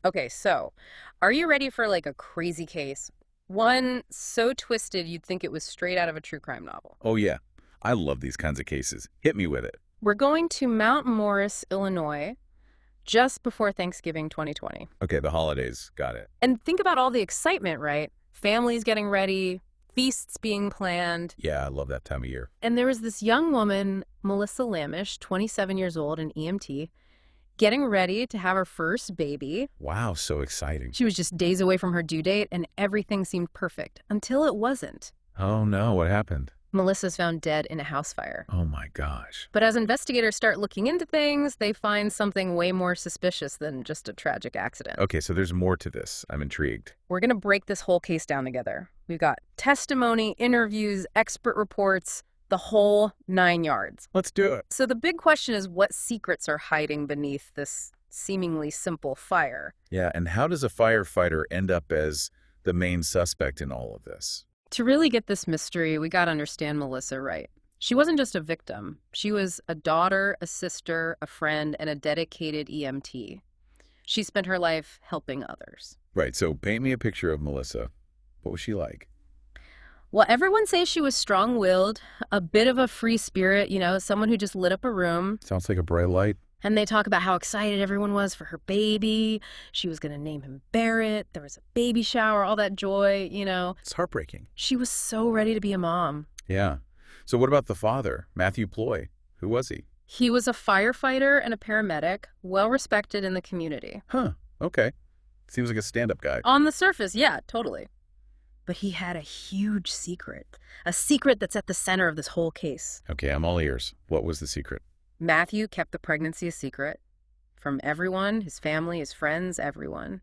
Okay, so are you ready for like a crazy case? One so twisted you'd think it was straight out of a true crime novel. Oh, yeah. I love these kinds of cases. Hit me with it. We're going to Mount Morris, Illinois, just before Thanksgiving 2020. Okay, the holidays. Got it. And think about all the excitement, right? Families getting ready, feasts being planned. Yeah, I love that time of year. And there was this young woman, Melissa Lamish, 27 years old, an EMT, getting ready to have her first baby. Wow, so exciting. She was just days away from her due date, and everything seemed perfect until it wasn't. Oh, no, what happened? Melissa's found dead in a house fire. Oh, my gosh. But as investigators start looking into things, they find something way more suspicious than just a tragic accident. Okay, so there's more to this. I'm intrigued. We're going to break this whole case down together. We've got testimony, interviews, expert reports, the whole 9 yards. Let's do it. So the big question is, what secrets are hiding beneath this seemingly simple fire? Yeah, and how does a firefighter end up as the main suspect in all of this? To really get this mystery, we got to understand Melissa right. She wasn't just a victim. She was a daughter, a sister, a friend, and a dedicated EMT. She spent her life helping others. Right, so paint me a picture of Melissa. What was she like? Well, everyone says she was strong-willed, a bit of a free spirit, someone who just lit up a room. Sounds like a bright light. And they talk about how excited everyone was for her baby. She was going to name him Barrett. There was a baby shower, all that joy, It's heartbreaking. She was so ready to be a mom. Yeah. So what about the father, Matthew Ploy? Who was he? He was a firefighter and a paramedic, well-respected in the community. Huh, okay. Seems like a stand-up guy. On the surface, yeah, totally. But he had a huge secret, a secret that's at the center of this whole case. Okay, I'm all ears. What was the secret? Matthew kept the pregnancy a secret from everyone, his family, his friends, everyone.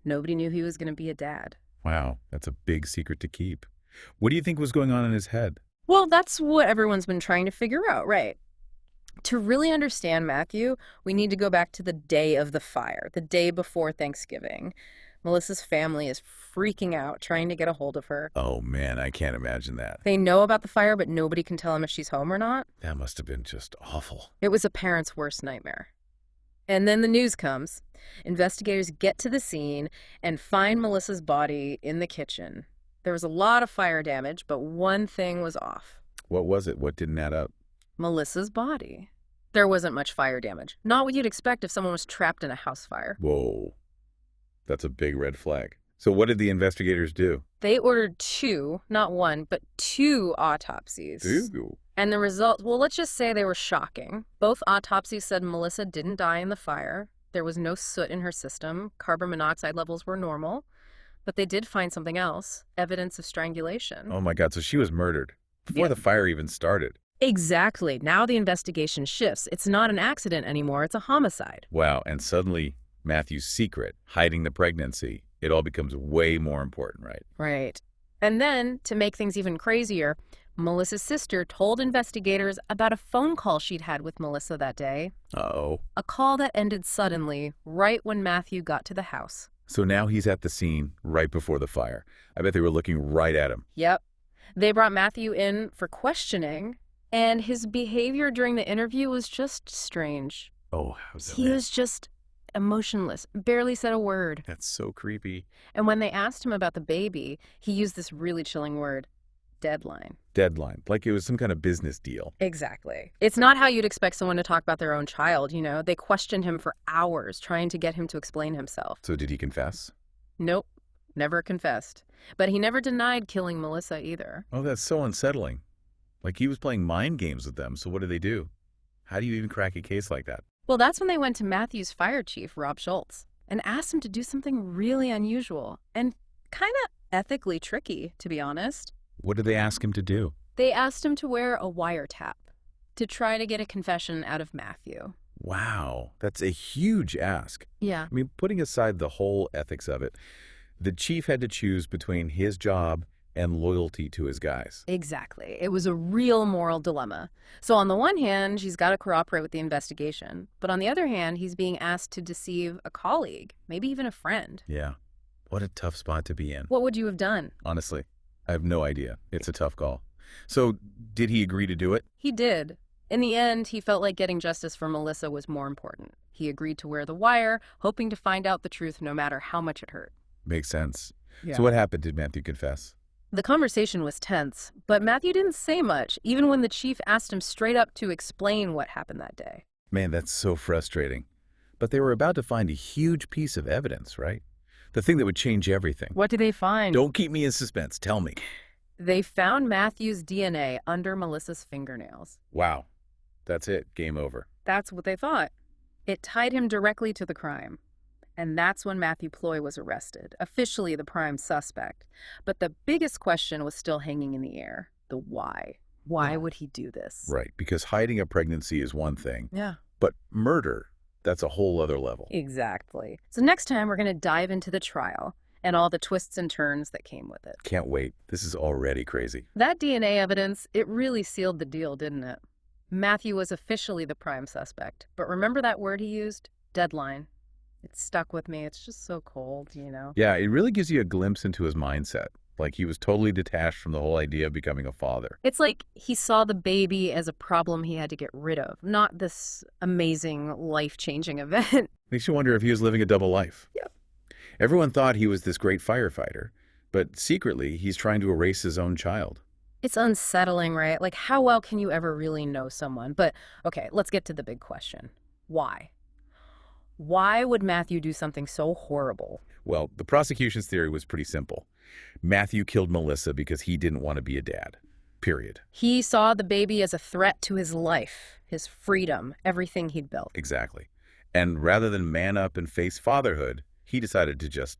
Nobody knew he was going to be a dad. Wow, that's a big secret to keep. What do you think was going on in his head? Well, that's what everyone's been trying to figure out, right? To really understand Matthew, we need to go back to the day of the fire, the day before Thanksgiving. Melissa's family is freaking out, trying to get a hold of her. Oh, man, I can't imagine that. They know about the fire, but nobody can tell them if she's home or not. That must have been just awful. It was a parent's worst nightmare. And then the news comes. Investigators get to the scene and find Melissa's body in the kitchen. There was a lot of fire damage, but one thing was off. What was it? What didn't add up? Melissa's body. There wasn't much fire damage. Not what you'd expect if someone was trapped in a house fire. Whoa. That's a big red flag. So what did the investigators do? They ordered 2, not 1, but 2 autopsies. Ooh. And the results, well, let's just say they were shocking. Both autopsies said Melissa didn't die in the fire. There was no soot in her system. Carbon monoxide levels were normal. But they did find something else, evidence of strangulation. Oh, my God. So she was murdered before the fire even started. Exactly. Now the investigation shifts. It's not an accident anymore. It's a homicide. Wow. And suddenly Matthew's secret, hiding the pregnancy, it all becomes way more important, right? Right. And then, to make things even crazier, Melissa's sister told investigators about a phone call she'd had with Melissa that day. Uh-oh. A call that ended suddenly, right when Matthew got to the house. So now he's at the scene right before the fire. I bet they were looking right at him. Yep. They brought Matthew in for questioning, and his behavior during the interview was just strange. Oh, how's that? He was just emotionless, barely said a word. That's so creepy. And when they asked him about the baby, he used this really chilling word, deadline. Deadline, like it was some kind of business deal. Exactly. It's not how you'd expect someone to talk about their own child, They questioned him for hours, trying to get him to explain himself. So did he confess? Nope, never confessed. But he never denied killing Melissa either. Oh, that's so unsettling. Like he was playing mind games with them, so what do they do? How do you even crack a case like that? Well, that's when they went to Matthew's fire chief, Rob Schultz, and asked him to do something really unusual and kind of ethically tricky, to be honest. What did they ask him to do? They asked him to wear a wiretap to try to get a confession out of Matthew. Wow, that's a huge ask. Yeah. I mean, putting aside the whole ethics of it, the chief had to choose between his job and loyalty to his guys. Exactly. It was a real moral dilemma. So on the one hand, he's got to cooperate with the investigation. But on the other hand, he's being asked to deceive a colleague, maybe even a friend. Yeah. What a tough spot to be in. What would you have done? Honestly, I have no idea. It's a tough call. So, did he agree to do it? He did. In the end, he felt like getting justice for Melissa was more important. He agreed to wear the wire, hoping to find out the truth no matter how much it hurt. Makes sense. Yeah. So what happened? Did Matthew confess? The conversation was tense, but Matthew didn't say much, even when the chief asked him straight up to explain what happened that day. Man, that's so frustrating. But they were about to find a huge piece of evidence, right? The thing that would change everything. What did they find? Don't keep me in suspense. Tell me. They found Matthew's DNA under Melissa's fingernails. Wow. That's it. Game over. That's what they thought. It tied him directly to the crime. And that's when Matthew Ploy was arrested, officially the prime suspect. But the biggest question was still hanging in the air. The why. Why would he do this? Right, because hiding a pregnancy is one thing. Yeah. But murder, that's a whole other level. Exactly. So next time we're going to dive into the trial and all the twists and turns that came with it. Can't wait. This is already crazy. That DNA evidence, it really sealed the deal, didn't it? Matthew was officially the prime suspect. But remember that word he used? Deadline. It stuck with me. It's just so cold, you know? Yeah, it really gives you a glimpse into his mindset. Like he was totally detached from the whole idea of becoming a father. It's like he saw the baby as a problem he had to get rid of, not this amazing, life-changing event. Makes you wonder if he was living a double life. Yep. Everyone thought he was this great firefighter, but secretly he's trying to erase his own child. It's unsettling, right? Like, how well can you ever really know someone? But, okay, let's get to the big question. Why? Why would Matthew do something so horrible? Well, the prosecution's theory was pretty simple. Matthew killed Melissa because he didn't want to be a dad. Period. He saw the baby as a threat to his life, his freedom, everything he'd built. Exactly. And rather than man up and face fatherhood, he decided to just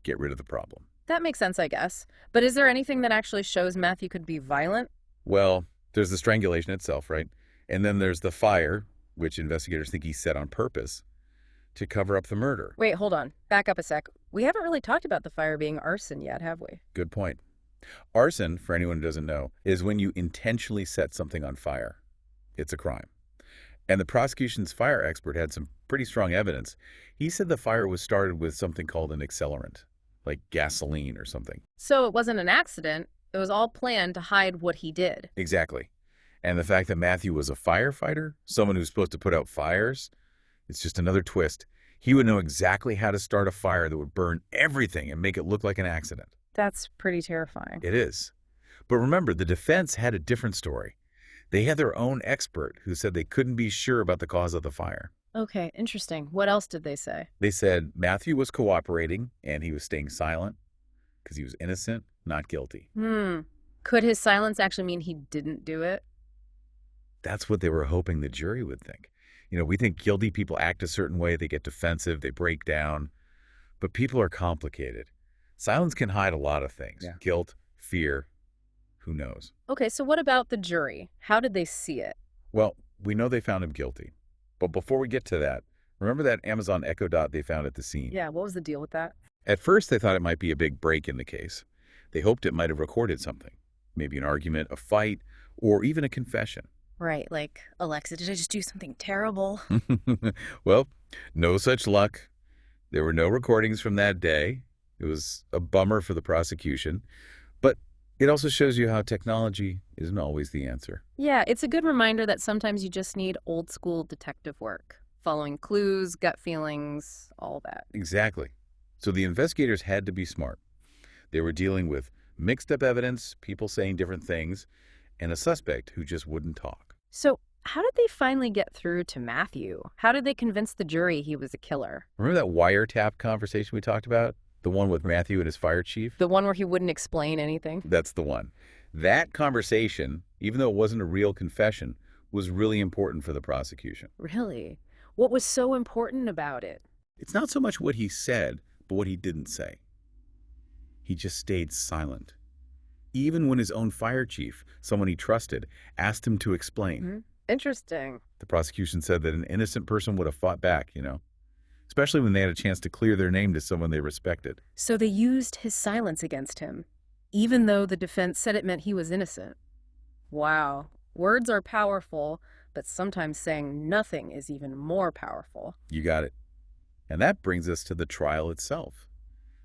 get rid of the problem. That makes sense, I guess. But is there anything that actually shows Matthew could be violent? Well, there's the strangulation itself, right? And then there's the fire, which investigators think he set on purpose to cover up the murder. Wait, hold on. Back up a sec. We haven't really talked about the fire being arson yet, have we? Good point. Arson, for anyone who doesn't know, is when you intentionally set something on fire. It's a crime. And the prosecution's fire expert had some pretty strong evidence. He said the fire was started with something called an accelerant, like gasoline or something. So it wasn't an accident. It was all planned to hide what he did. Exactly. And the fact that Matthew was a firefighter, someone who's supposed to put out fires, it's just another twist. He would know exactly how to start a fire that would burn everything and make it look like an accident. That's pretty terrifying. It is. But remember, the defense had a different story. They had their own expert who said they couldn't be sure about the cause of the fire. Okay, interesting. What else did they say? They said Matthew was cooperating and he was staying silent because he was innocent, not guilty. Could his silence actually mean he didn't do it? That's what they were hoping the jury would think. You know, we think guilty people act a certain way, they get defensive, they break down. But people are complicated. Silence can hide a lot of things. Yeah. Guilt, fear, who knows? Okay, so what about the jury? How did they see it? Well, we know they found him guilty. But before we get to that, remember that Amazon Echo Dot they found at the scene? Yeah, what was the deal with that? At first, they thought it might be a big break in the case. They hoped it might have recorded something. Maybe an argument, a fight, or even a confession. Right, like, Alexa, did I just do something terrible? Well, no such luck. There were no recordings from that day. It was a bummer for the prosecution. But it also shows you how technology isn't always the answer. Yeah, it's a good reminder that sometimes you just need old school detective work. Following clues, gut feelings, all that. Exactly. So the investigators had to be smart. They were dealing with mixed up evidence, people saying different things, and a suspect who just wouldn't talk. So how did they finally get through to Matthew? How did they convince the jury he was a killer? Remember that wiretap conversation we talked about? The one with Matthew and his fire chief? The one where he wouldn't explain anything? That's the one. That conversation, even though it wasn't a real confession, was really important for the prosecution. Really? What was so important about it? It's not so much what he said, but what he didn't say. He just stayed silent. Even when his own fire chief, someone he trusted, asked him to explain. Interesting. The prosecution said that an innocent person would have fought back, especially when they had a chance to clear their name to someone they respected. So they used his silence against him, even though the defense said it meant he was innocent. Wow. Words are powerful, but sometimes saying nothing is even more powerful. You got it. And that brings us to the trial itself.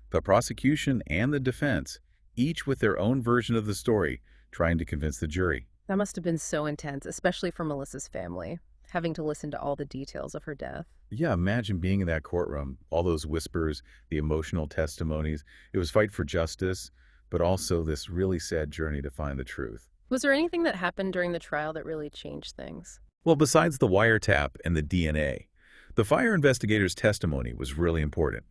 The prosecution and the defense, each with their own version of the story, trying to convince the jury. That must have been so intense, especially for Melissa's family. having to listen to all the details of her death. Yeah, imagine being in that courtroom, all those whispers, the emotional testimonies. It was fight for justice, but also this really sad journey to find the truth. Was there anything that happened during the trial that really changed things? Well, besides the wiretap and the DNA, the fire investigator's testimony was really important.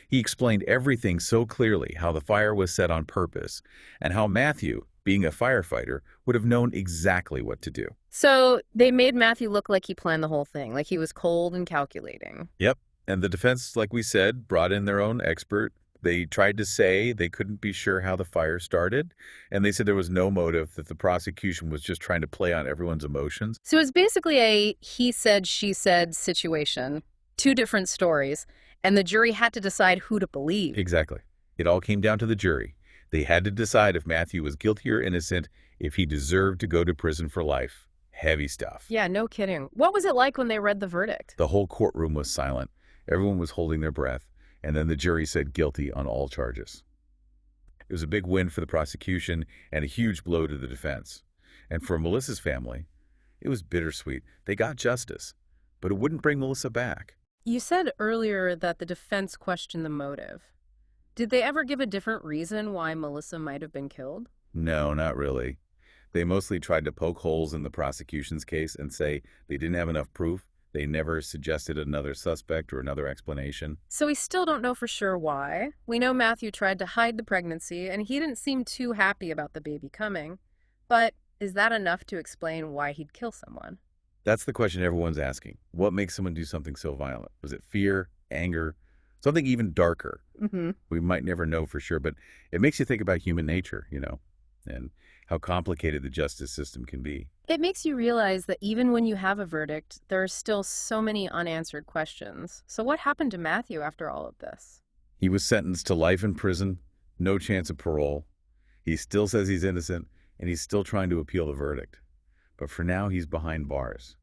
He explained everything so clearly, how the fire was set on purpose, and how Matthew, being a firefighter, would have known exactly what to do. So they made Matthew look like he planned the whole thing, like he was cold and calculating. Yep. And the defense, like we said, brought in their own expert. They tried to say they couldn't be sure how the fire started, and they said there was no motive, that the prosecution was just trying to play on everyone's emotions. So it's basically a he said, she said situation, two different stories, and the jury had to decide who to believe. Exactly. It all came down to the jury. They had to decide if Matthew was guilty or innocent, if he deserved to go to prison for life. Heavy stuff. Yeah, no kidding. What was it like when they read the verdict? The whole courtroom was silent. Everyone was holding their breath, and then the jury said guilty on all charges. It was a big win for the prosecution and a huge blow to the defense. And for Melissa's family, it was bittersweet. They got justice, but it wouldn't bring Melissa back. You said earlier that the defense questioned the motive. Did they ever give a different reason why Melissa might have been killed? No, not really. They mostly tried to poke holes in the prosecution's case and say they didn't have enough proof. They never suggested another suspect or another explanation. So we still don't know for sure why. We know Matthew tried to hide the pregnancy, and he didn't seem too happy about the baby coming. But is that enough to explain why he'd kill someone? That's the question everyone's asking. What makes someone do something so violent? Was it fear, anger, something even darker? Mm-hmm. We might never know for sure, but it makes you think about human nature, and how complicated the justice system can be. It makes you realize that even when you have a verdict, there are still so many unanswered questions. So what happened to Matthew after all of this? He was sentenced to life in prison, no chance of parole. He still says he's innocent, and he's still trying to appeal the verdict. But for now, he's behind bars.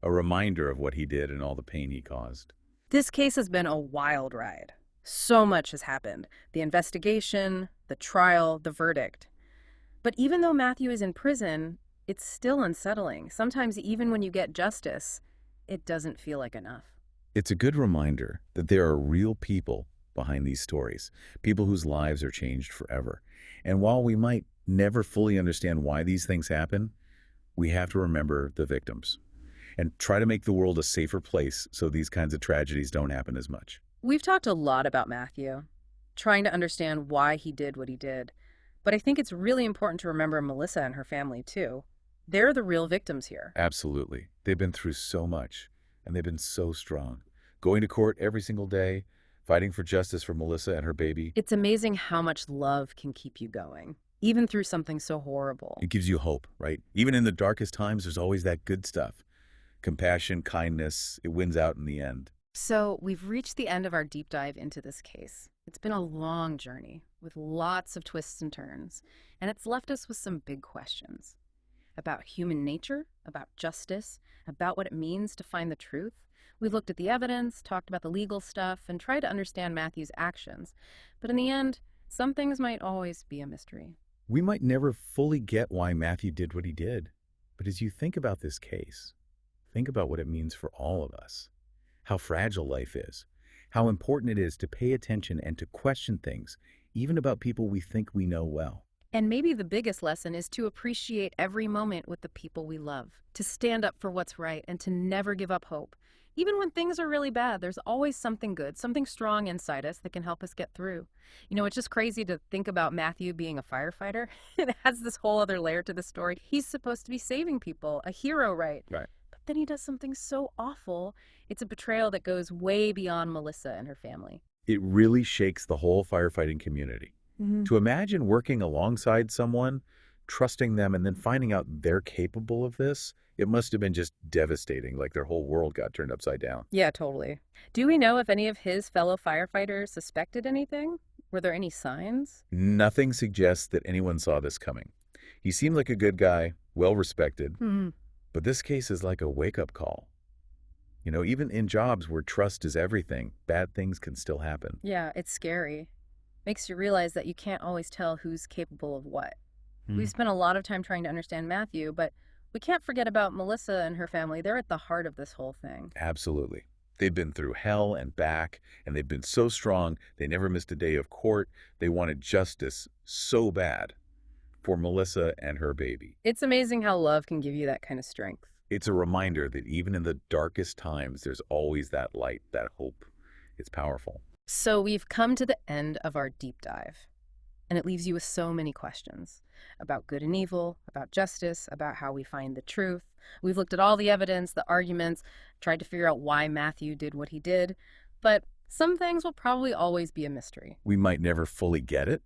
A reminder of what he did and all the pain he caused. This case has been a wild ride. So much has happened. The investigation, the trial, the verdict. But even though Matthew is in prison, it's still unsettling. Sometimes even when you get justice, it doesn't feel like enough. It's a good reminder that there are real people behind these stories, people whose lives are changed forever. And while we might never fully understand why these things happen, we have to remember the victims and try to make the world a safer place so these kinds of tragedies don't happen as much. We've talked a lot about Matthew, trying to understand why he did what he did. But I think it's really important to remember Melissa and her family, too. They're the real victims here. Absolutely. They've been through so much, and they've been so strong. Going to court every single day, fighting for justice for Melissa and her baby. It's amazing how much love can keep you going, even through something so horrible. It gives you hope, right? Even in the darkest times, there's always that good stuff. Compassion, kindness, it wins out in the end. So we've reached the end of our deep dive into this case. It's been a long journey with lots of twists and turns, and it's left us with some big questions about human nature, about justice, about what it means to find the truth. We've looked at the evidence, talked about the legal stuff, and tried to understand Matthew's actions. But in the end, some things might always be a mystery. We might never fully get why Matthew did what he did, but as you think about this case, think about what it means for all of us, how fragile life is, how important it is to pay attention and to question things, even about people we think we know well. And maybe the biggest lesson is to appreciate every moment with the people we love, to stand up for what's right, and to never give up hope. Even when things are really bad, there's always something good, something strong inside us that can help us get through. You know, it's just crazy to think about Matthew being a firefighter. It has this whole other layer to the story. He's supposed to be saving people, a hero, right? Right. But then he does something so awful. It's a betrayal that goes way beyond Melissa and her family. It really shakes the whole firefighting community. To imagine working alongside someone, trusting them, and then finding out they're capable of this, it must have been just devastating, like their whole world got turned upside down. Yeah, totally. Do we know if any of his fellow firefighters suspected anything? Were there any signs? Nothing suggests that anyone saw this coming. He seemed like a good guy, well-respected, but this case is like a wake-up call. You know, even in jobs where trust is everything, bad things can still happen. Yeah, it's scary. Makes you realize that you can't always tell who's capable of what. We've spent a lot of time trying to understand Matthew, but We can't forget about Melissa and her family. They're at the heart of this whole thing. Absolutely. They've been through hell and back, and they've been so strong, they never missed a day of court. They wanted justice so bad for Melissa and her baby. It's amazing how love can give you that kind of strength. It's a reminder that even in the darkest times, there's always that light, that hope. It's powerful. So we've come to the end of our deep dive, and it leaves you with so many questions about good and evil, about justice, about how we find the truth. We've looked at all the evidence, the arguments, tried to figure out why Matthew did what he did, but some things will probably always be a mystery. We might never fully get it,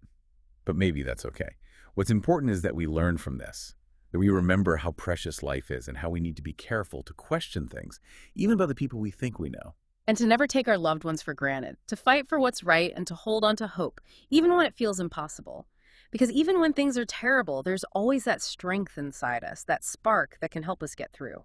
but maybe that's okay. What's important is that we learn from this, that we remember how precious life is and how we need to be careful to question things, even about the people we think we know. And to never take our loved ones for granted, to fight for what's right and to hold on to hope, even when it feels impossible. Because even when things are terrible, there's always that strength inside us, that spark that can help us get through.